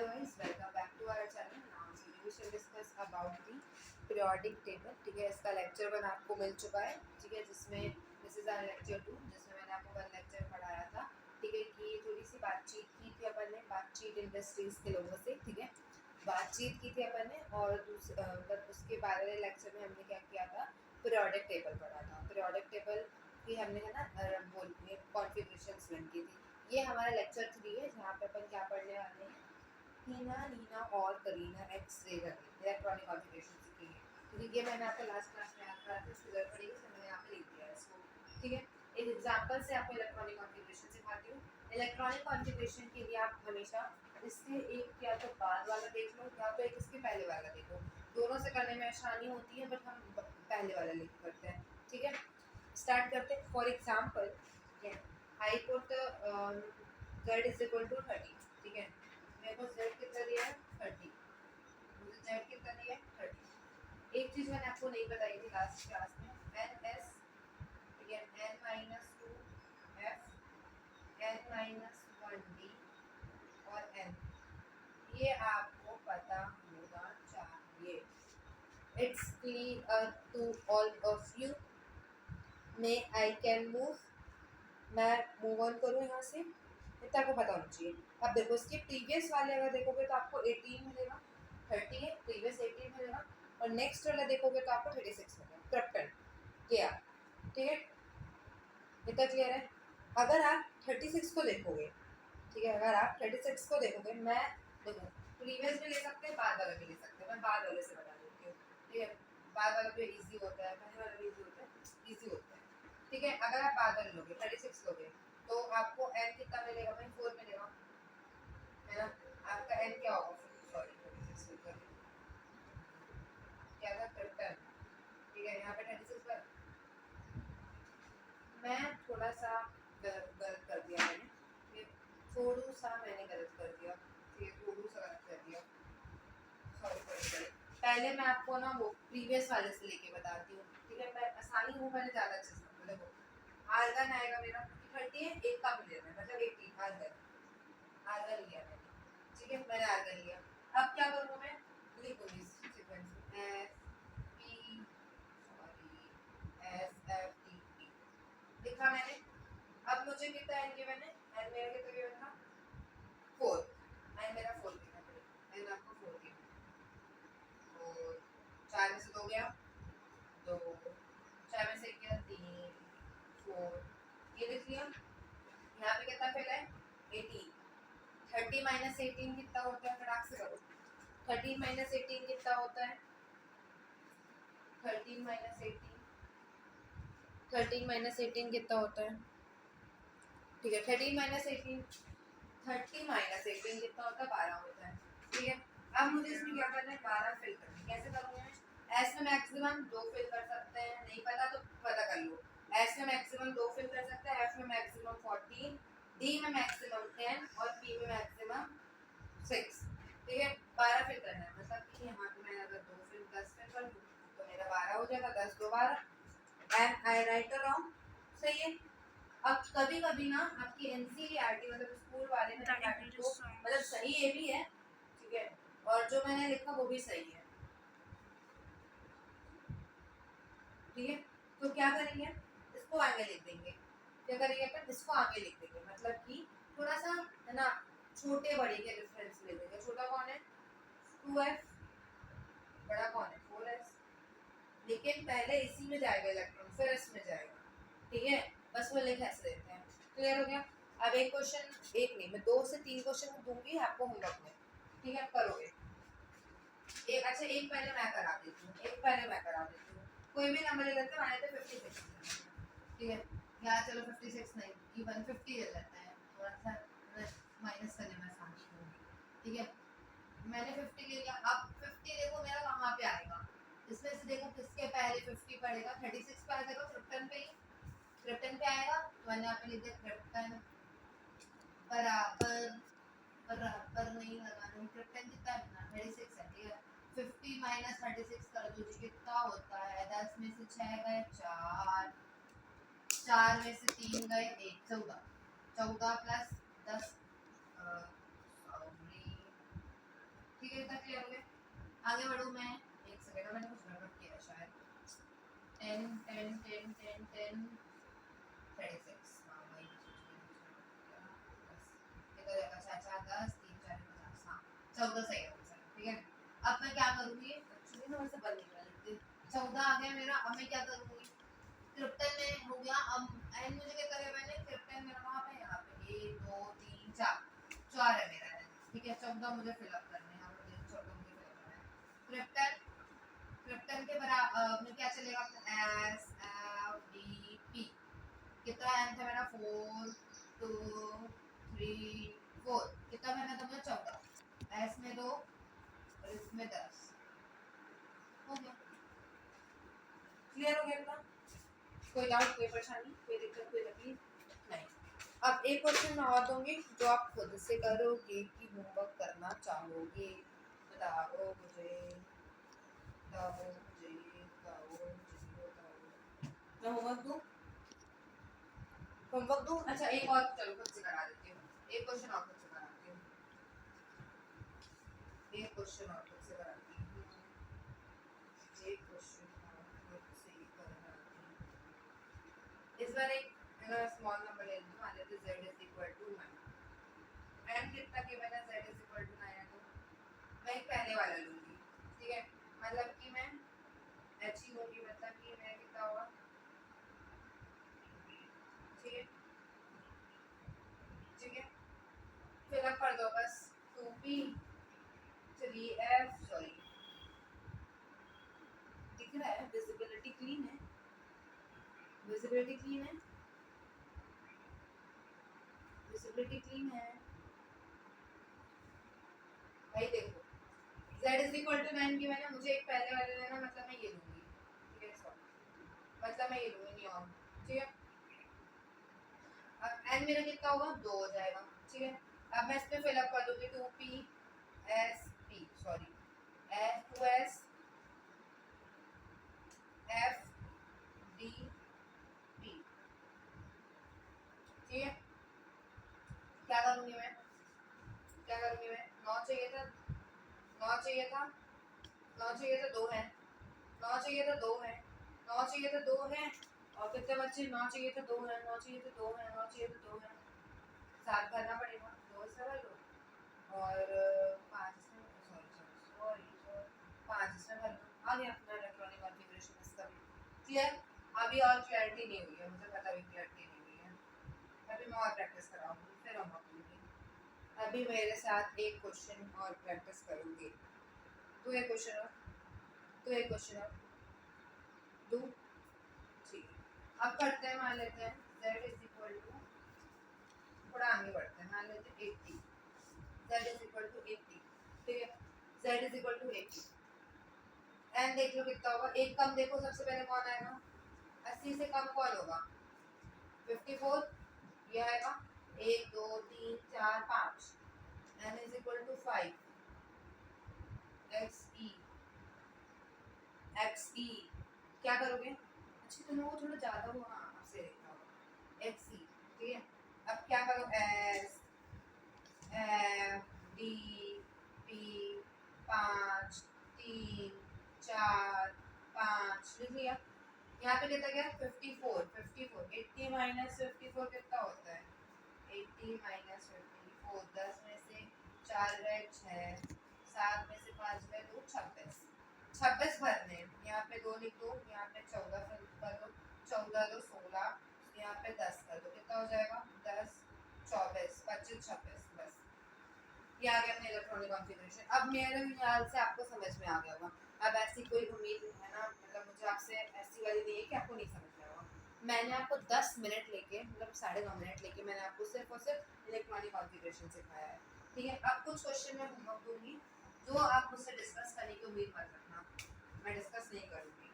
guys, welcome back to our channel. Now we shall discuss about the periodic table. ठीक है, इसका lecture 1 आपको मिल चुका है. ठीक है, जिसमें दिस इज आवर लेक्चर 2 जिसमें मैंने आपको 1 लेक्चर पढ़ाया था. ठीक है, कि थोड़ी सी बातचीत की थी अपन ने, बातचीत इंडस्ट्रीज के लोगों से. ठीक है, बातचीत की थी अपन ने. और मतलब उसके बाद वाले लेक्चर में हमने क्या किया था, पीरियोडिक टेबल पढ़ा था. पीरियोडिक टेबल की हमने है ना बोल कॉन्फ़िगरेशंस लर्न की थी. ये हमारा लेक्चर 3 है जहाँ पे अपन क्या पढ़ने वाले हैं, हीना, नीना और करीना एक्स-रे करके इलेक्ट्रॉनिक कॉन्फ़िगरेशन सीखेंगे. क्योंकि ये मैंने आपको लास्ट क्लास में याद करा था, इसकी ज़रूरत पड़ेगी तो मैंने यहाँ पे लिख दिया है इसको. ठीक है, एक एग्जांपल से आपको इलेक्ट्रॉनिक कॉन्फ़िगरेशन सिखाती हूँ. इलेक्ट्रॉनिक कॉन्फ़िगरेशन के लिए आप हमेशा इससे एक या तो बाद वाला देख लो या तो एक इसके पहले वाला देखो. दोनों से करने में आसानी होती है, बट हम पहले वाला लिख करते हैं. ठीक है, स्टार्ट करते हैं. For example, I put z is equal to 30. ठीक है, मेरे को z कितना दिया है 30, मुझे z कितना दिया है 30. एक चीज मैंने आपको नहीं बताई थी लास्ट क्लास में, ns. ठीक है, n minus 2 f, n minus 1 d और n, ये आपको पता होना चाहिए. It's clear to all of you. May I can move, मैं मूव ऑन करूँ यहाँ से, इतना आपको पता होना चाहिए. अब देखो इसके प्रीवियस वाले अगर देखोगे तो आपको 18 मिलेगा, 30 है, प्रीवियस 18 मिलेगा. और नेक्स्ट वाला देखोगे तो आपको 36 मिलेगा. क्रप्टन क्या. ठीक है, इतना क्लियर है. अगर आप 36 को देखोगे, ठीक है, अगर आप 36 को देखोगे, मैं देखो प्रीवियस भी ले सकते हैं, बाद वाला भी ले सकते हैं. मैं बाद वाले से बता देती हूँ. ठीक है, बाद वाला भी इजी होता है, पहले वाला भी इजी होता है, इजी होता है. ठीक है, अगर आप बाद वाले लोगे 36 लोगे तो आपको n कितना मिलेगा भाई, 4 मिलेगा, है ना. आपका n क्या होगा, सॉरी 36 लिखा क्या था, क्रप्टन. ठीक है, यहाँ पे 36 पर मैं थोड़ा सा गलत कर दिया मैंने, थोड़ा सा मैंने गलत कर दिया. ठीक है, थोड़ा सा गलत कर दिया, सॉरी. पहले मैं आपको ना वो प्रीवियस वाले से लेके बताती हूँ. ठीक है, मैं आसानी हूँ, मैंने ज़्यादा अच्छे से देखो. आर्गन आएगा मेरा 30 है, एक का मिल रहा है मतलब 18 आर्गन लिया मैंने. ठीक है, मैंने आर्गन लिया. अब क्या करूँगा मैं, लिखूंगी सीक्वेंस में S P sorry S F T P लिखा मैंने. अब मुझे कितना एन गिवन है, एन मेरा कितना गिवन था 4, एन मेरा 4 गिवन है, एन आपको 4 गिवन है. और 4 में से 2 गया 2, 4 में से गया 3 4, ये लिख लिया. यहाँ पे कितना फैला है 18. 30 माइनस 18 कितना होता है, फटाक से करो. 13 माइनस 18 कितना होता है, 13 माइनस 18, 13 माइनस 18 कितना होता है. ठीक है, 13 माइनस 18, 30 माइनस 18 कितना होता है, 12 होता है. ठीक है, अब मुझे इसमें क्या करना है, 12 फिल करना है. कैसे करूँगा मैं, एस में मैक्सिमम 2 फिल कर सकते हैं, नहीं पता तो पता कर लो. एस में मैक्सिमम 2 फिल कर सकते हैं, एफ में मैक्सिमम 14, डी में मैक्सिमम 10 और पी में मैक्सिमम 6. ठीक है, 12 फिल करना है, मतलब कि यहाँ पे मैं अगर 2 फिल 10 फिल कर दूँ तो मेरा 12 हो जाएगा. 10 2 12, एंड आई राइट अराउंड. सही है. अब कभी कभी ना आपकी एनसीईआरटी मतलब स्कूल वाले ने तो मतलब सही ये भी है. ठीक है, और जो मैंने लिखा वो भी सही है. ठीक है, तो क्या करेंगे, इसको आगे लिख देंगे. क्या करेंगे अपन, इसको आगे लिख देंगे, मतलब कि थोड़ा सा है ना छोटे बड़े के डिफरेंस ले देंगे. छोटा कौन है 2f, बड़ा कौन है 4s. लेकिन पहले इसी में जाएगा इलेक्ट्रॉन, फिर इसमें जाएगा. ठीक है, बस वो लिख ऐसे देते हैं. क्लियर हो गया. अब एक क्वेश्चन, एक नहीं मैं 2 से 3 क्वेश्चन दूंगी आपको होमवर्क में. ठीक है, करोगे. एक अच्छा एक पहले मैं करा देती हूँ, एक पहले मैं करा देती हूँ. कोई भी नंबर ले लेते हैं, मैंने तो 56. ठीक है, यहाँ चलो 56 नहीं, इवन 50 ले लेते हैं, थोड़ा सा माइनस करने में आसानी होगी. ठीक है, मैंने 50 ले लिया. अब 50 देखो मेरा कहाँ पे आएगा, इसमें से देखो किसके पहले 50 पड़ेगा, 36 पे आ जाएगा, क्रिप्टन पे ही. क्रिप्टन पे आएगा तो मैंने यहाँ पे लिख दिया क्रिप्टन बराबर बराबर नहीं लगाना. क्रिप्टन कितना है 36 है. ठीक है, 50 माइनस 36 कर दो जी, कितना होता है, 10 में से 6 गए 4, 4 में से 3 गए 1, 14. 14 प्लस 10 सॉरी 14 आ गया मेरा। अब मैं क्या करूँगी, क्रिप्टन में हो गया। अब एन मुझे क्या करें, मैंने क्रिप्टन मेरा कहाँ पे, यहाँ पे 1 2 3 4 4 है मेरा एन, ठीक है। 14 मुझे फिलअप करने हैं, यहाँ पे 14 मुझे फिलअप करना है। क्रिप्टन के बराबर में क्या चलेगा, एस एफ डी पी। कितना एन था मेरा, 4 2 3 4। कितना मैंने था मुझे, 14। एस में 2 और इसमें 10 हो गया। क्लियर हो गया ना? कोई डाउट, कोई परेशानी, कोई दिक्कत, कोई तकलीफ नहीं। अब एक क्वेश्चन मैं और दूंगी जो आप खुद से करोगे कि होमवर्क करना चाहोगे। बताओ मुझे, बताओ मुझे, बताओ मुझे, बताओ। मैं होमवर्क दूं, होमवर्क दूं? अच्छा एक और चलो खुद से करा देती हूँ। एक क्वेश्चन और खुद से कराती हूँ, एक क्वेश्चन और खुद से कराती हूँ, एक क्वेश्चन और खुद से कराती हूँ। इस बार एक स्मॉल नंबर ले लूँ, मान लेते z is equal to 9। N कितना के मैंने z इज इक्वल टू 9 है, तो मैं एक पहले वाला लूंगी, ठीक है। मतलब कि मैं h ही लूंगी, मतलब कि मैं कितना होगा, ठीक है, ठीक है। फिलअप कर दो बस, 2p 3f, सॉरी दिख रहा है, विजिबिलिटी क्लीन है, विजिबिलिटी क्लीन है, विजिबिलिटी क्लीन है भाई। देखो z इज इक्वल टू 9 की मैंने, मुझे एक पहले वाले लेना, मतलब मैं ये लूंगी, ठीक है, सॉरी मतलब मैं ये लूंगी नियॉन, ठीक है। अब n मेरा कितना होगा, 2 हो जाएगा, ठीक है। अब मैं इसमें फिलअप कर दूंगी, 2p s p, sorry 2s f d p, ठीक है। क्या करूंगी मैं, क्या करूंगी मैं, 9 चाहिए था, 9 चाहिए था, 9 चाहिए था, 2 है, 9 चाहिए था, 2 है, 9 चाहिए था, 2 है। और कितने बच्चे, 9 चाहिए था, 2 है, 9 चाहिए था, 2 है, 9 चाहिए था, 2 है। 7 करना पड़ेगा, 2 सरल लो और 5 इसमें, सॉरी 5 इसमें भर दो। आ गया अपना इलेक्ट्रॉनिक कॉन्फ़िगरेशन इसका भी क्लियर। अभी और क्लैरिटी नहीं हुई है, मुझे पता भी क्लैरिटी नहीं हुई है। अभी मैं और प्रैक्टिस कराऊंगी, फिर हम अपनी, अभी मेरे साथ एक क्वेश्चन और प्रैक्टिस करोगे, तो एक क्वेश्चन और, तो एक क्वेश्चन और दो, ठीक है। अब करते हैं, मान लेते हैं z इज इक्वल टू, थोड़ा आगे बढ़ते हैं, मान लेते हैं 80, z इज इक्वल टू 80, ठीक है। z is equal to 80, N देख लो कितना होगा, एक कम देखो सबसे पहले कौन आएगा, 80 से कम कौन होगा, 54, ये आएगा। 1 2 3 4 5, n is equal to 5, X E क्या करोगे, अच्छा तुम वो थोड़ा ज़्यादा वो, हाँ आपसे देखा होगा, एक्स ई, ठीक है। अब क्या करो, एस एफ डी पी 5 3 4 5 लिख लिया। यहाँ पे कितना गया, 54, 54, 80 माइनस 54 कितना होता है, 80 माइनस 54, 10 में से 4 गए 6, 7 में से 5 गए 2, 26, 26 भरने, यहाँ पे 2 लिख दो, यहाँ पे 14 कर दो, 14 2 16, यहाँ पे 10 कर दो, कितना हो जाएगा, 10 24 25 26, बस ये आ गया अपने इलेक्ट्रॉनिक कॉन्फ़िगरेशन। अब मेरे ख्याल से आपको समझ में आ गया होगा। अब ऐसी कोई उम्मीद है ना, मतलब मुझे आपसे ऐसी वाली नहीं है कि आपको नहीं समझ में आएगा। मैंने आपको 10 मिनट लेके, मतलब 9.5 मिनट लेके मैंने आपको सिर्फ और सिर्फ इलेक्ट्रॉनिक कॉन्फ़िगरेशन सिखाया है, ठीक है। अब कुछ क्वेश्चन मैं होमवर्क दूंगी जो आप मुझसे डिस्कस करने की उम्मीद मत रखना, मैं डिस्कस नहीं करूँगी।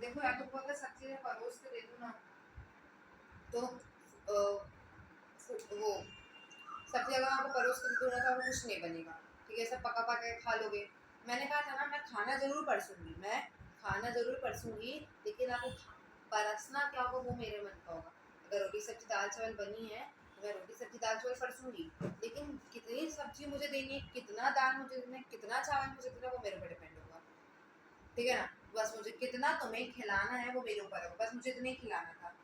देखो या तो अगर सब चीज़ें परोस के दे दूँ ना, तो वो सब जगह आपको परोस कर दूंगा तो आपको कुछ नहीं बनेगा, ठीक है, सब पका पका के खा लोगे। मैंने कहा था ना, मैं खाना जरूर परसूंगी, मैं खाना जरूर परसूंगी, लेकिन आपको परसना क्या होगा वो मेरे मन का होगा। अगर रोटी सब्जी दाल चावल बनी है तो मैं रोटी सब्जी दाल चावल परसूंगी, लेकिन कितनी सब्जी मुझे देनी है, कितना दाल मुझे देना है, कितना चावल मुझे देना है, वो मेरे ऊपर डिपेंड होगा, ठीक है ना। बस मुझे कितना तुम्हें खिलाना है वो मेरे ऊपर होगा, बस मुझे इतना ही खिलाना था,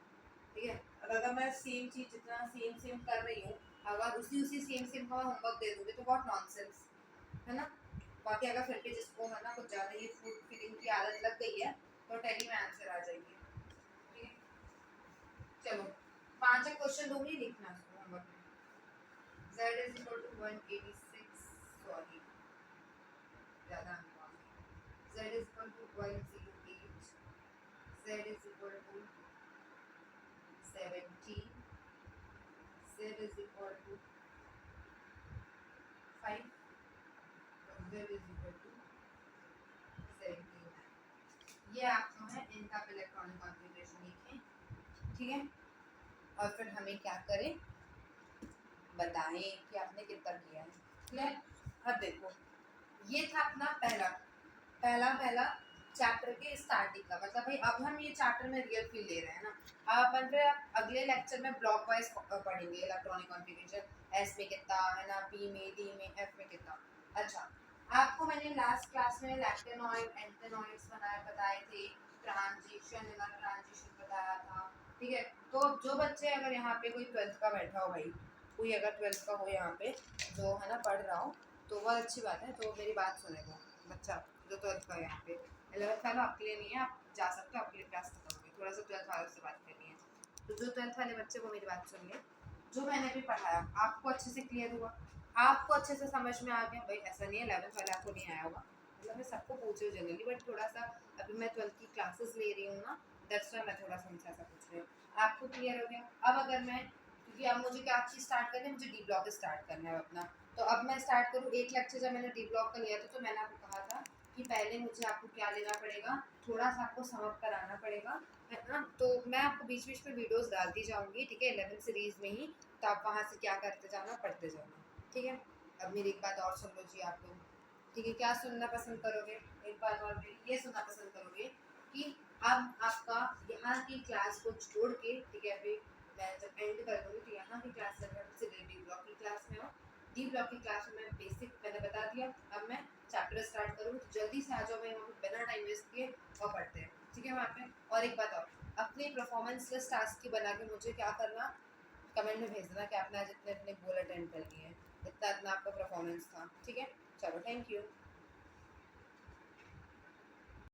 ठीक है। अब अगर मैं सेम चीज जितना सेम सेम कर रही हूँ, अगर उसी उसी सेम सेम का होमवर्क दे दूंगी तो बहुत नॉनसेंस है ना। बाकी अगर फिर भी जिसको है ना कुछ ज़्यादा ये फूड फीडिंग की आदत लग गई है, तो टैली में आंसर आ जाएगी। ठीक है, चलो 5 क्वेश्चन दूंगी, लिखना उसको होमवर्क में। z is equal to 186, sorry ज़्यादा z is equal to 108, z is equal to 17, z is equal to 5, z is equal to 79। ये आपको है इनका इलेक्ट्रॉनिक कॉन्फ़िगरेशन लिखें। ठीक है, और फिर हमें क्या करें बताएं कि आपने कितना किया है। क्लियर? अब देखो, ये था अपना पहला चैप्टर के स्टार्टिंग का, मतलब भाई अब हम ये चैप्टर में रियल फील ले रहे हैं ना। अब अपन फिर अगले लेक्चर में ब्लॉक वाइज पढ़ेंगे इलेक्ट्रॉनिक कॉन्फ़िगरेशन, एस में कितना है ना, पी में, डी में, एफ में कितना। अच्छा, आपको मैंने लास्ट क्लास में लैक्टेनॉइड एंटेनॉइड्स बताए थे, ट्रांजिशन ट्रांजिशन बताया था। ठीक है, तो जो बच्चे अगर यहाँ पे कोई 12th का बैठा हो, भाई कोई अगर 12th का हो यहाँ पे जो है ना पढ़ रहा हो, तो बहुत अच्छी बात है। तो मेरी बात सुनेगा बच्चा जो 12th का है यहाँ पे। 11th वाला आपके लिए नहीं है, आप जा सकते हो, आपके लिए क्लास खत्म हो गई, थोड़ा सा 12th वालों से बात करनी है। तो जो 12th वाले बच्चे वो मेरी बात सुन ले, जो मैंने अभी पढ़ाया आपको अच्छे से क्लियर हुआ, आपको अच्छे से समझ में आ गया। भाई ऐसा नहीं है 11th वाले आपको नहीं आया होगा, मतलब मैं सबको पूछ रही हूँ जनरली, बट थोड़ा सा अभी मैं 12th की क्लासेस ले रही हूँ ना, दैट्स व्हाई मैं थोड़ा सा उनसे ऐसा पूछ रही हूँ। आपको क्लियर हो गया? अब अगर मैं, क्योंकि अब मुझे क्या चीज़ स्टार्ट करनी है, मुझे डी ब्लॉक स्टार्ट करना है अपना। तो अब मैं स्टार्ट करूँ, एक लेक्चर जब मैंने डी ब्लॉक का लिया था तो मैंने आपको कहा था कि पहले मुझे आपको क्या लेना पड़ेगा, थोड़ा सा आपको समअप कराना पड़ेगा, है ना। तो मैं आपको बीच बीच में वीडियोस डालती जाऊंगी, ठीक है, 11 सीरीज में ही, तो आप वहाँ से क्या करते जाना, पढ़ते जाना। ठीक है, अब मेरी एक बात और सुन लो जी आप लोग। ठीक है, क्या सुनना पसंद करोगे? एक बार और ये सुनना पसंद करोगे कि अब आपका यहाँ की क्लास को छोड़ के, ठीक है, अभी मैं जब एंड कर दूँगी तो यहाँ की क्लास जब मैं सीधे डी ब्लॉक की क्लास में हो, डी ब्लॉक की क्लास में मैं बेसिक मैंने बता दिया, अब मैं चैप्टर स्टार्ट करूँ, तो जल्दी से आ जाओ, मैं वहाँ पे बिना टाइम वेस्ट किए और पढ़ते हैं। ठीक है, वहाँ पे और एक बात और, अपनी परफॉर्मेंस लिस्ट टास्क की बना के मुझे क्या करना, कमेंट में भेज देना कि आपने आज इतने इतने गोल अटेंड कर लिए हैं, इतना इतना आपका परफॉर्मेंस था। ठीक है, चलो थैंक यू।